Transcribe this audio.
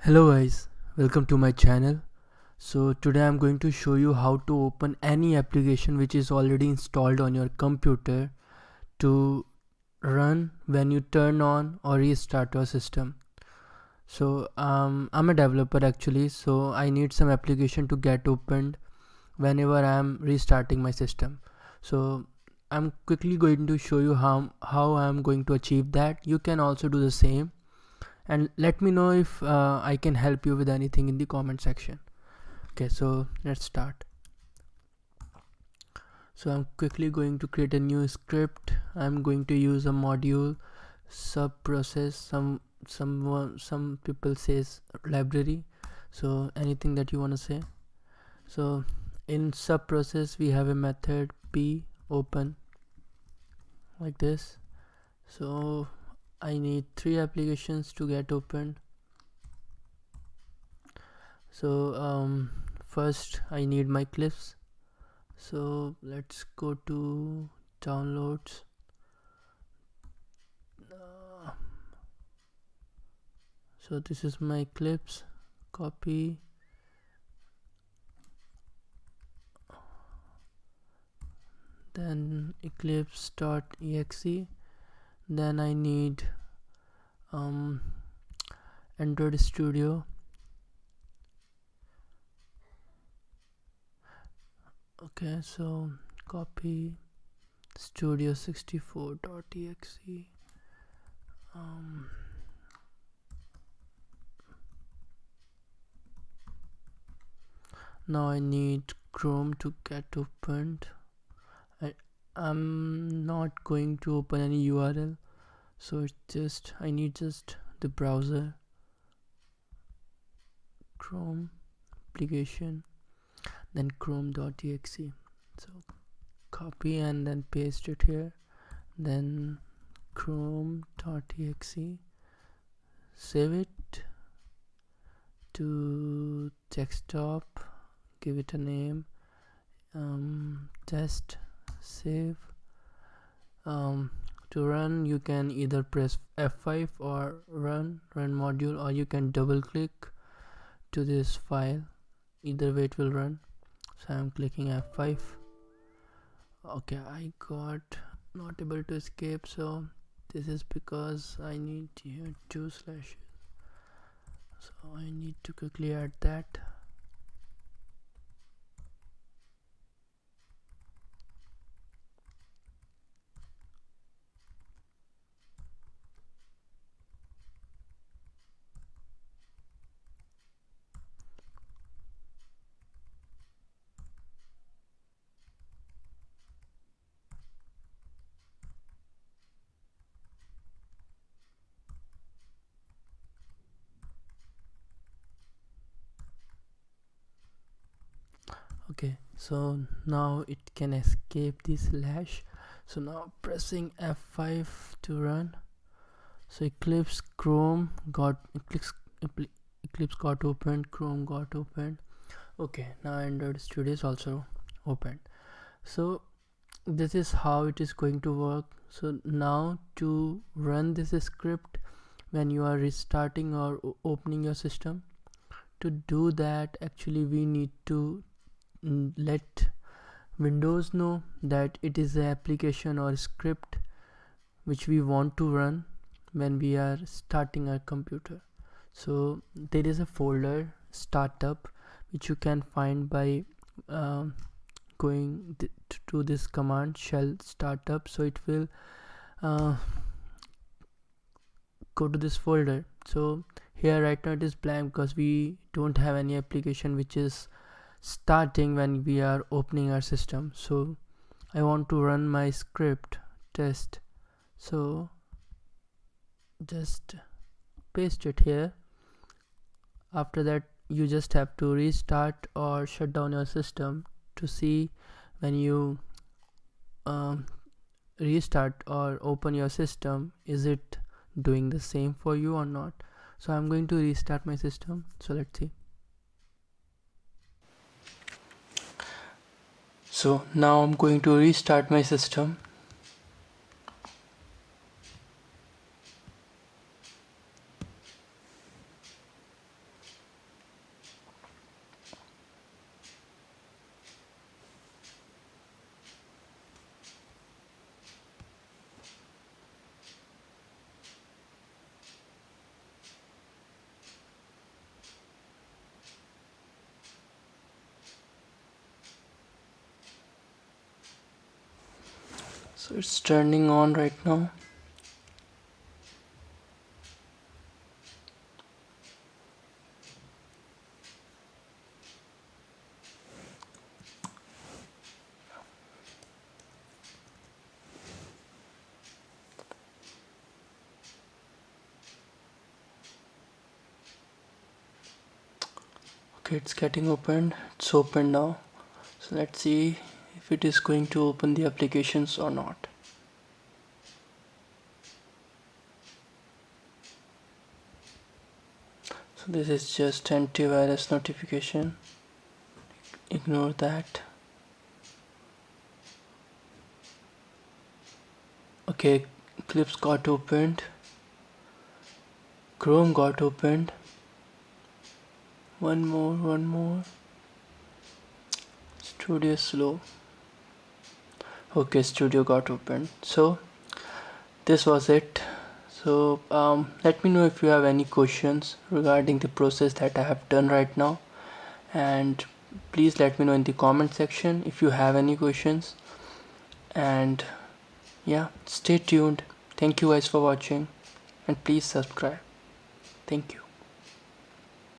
Hello guys, welcome to my channel. So today I'm going to show you how to open any application which is already installed on your computer to run when you turn on or restart your system. So I'm a developer actually, so I need some application to get opened whenever I'm restarting my system. So I'm quickly going to show you how I'm going to achieve that. You can also do the same, and let me know if I can help you with anything in the comment section. Okay, so let's start. So I'm quickly going to create a new script. I'm going to use a module sub process. Some people says library, so anything that you want to say. So in sub process we have a method p open like this. So I need 3 applications to get opened. So first I need my Eclipse. So let's go to downloads. So this is my Eclipse. Copy. Then eclipse.exe. Then I need Android Studio. Okay, so copy studio64.exe. Now I need Chrome to get opened. I'm not going to open any URL, so it's just I need just the browser, Chrome application, then chrome.exe. So copy and then paste it here, then chrome.exe, save it to desktop, give it a name, test, save. To run you can either press F5 or run module, or you can double click to this file. Either way it will run. So I'm clicking F5. Okay, I got not able to escape, so this is because I need here 2 slashes, so I need to quickly add that. Okay, so now it can escape this slash. So now pressing F5 to run. So Eclipse got opened, Chrome got opened. Okay, now Android Studio is also opened. So this is how it is going to work. So now to run this script when you are restarting or opening your system, to do that actually we need to let Windows know that it is an application or script which we want to run when we are starting our computer. So there is a folder startup which you can find by going to this command shell startup. So it will go to this folder. So here right now it is blank because we don't have any application which is starting when we are opening our system. So I want to run my script test, so just paste it here. After that you just have to restart or shut down your system to see when you restart or open your system, is it doing the same for you or not. So I'm going to restart my system. So let's see. So now I'm going to restart my system. So it's turning on right now. Okay, it's getting opened. It's open now. So let's see if it is going to open the applications or not. So this is just antivirus notification. Ignore that. Okay, Eclipse got opened. Chrome got opened. One more. Studio slow. Okay, Studio got opened. So this was it. So let me know if you have any questions regarding the process that I have done right now, and please let me know in the comment section if you have any questions. And yeah, stay tuned. Thank you guys for watching, and please subscribe. Thank you.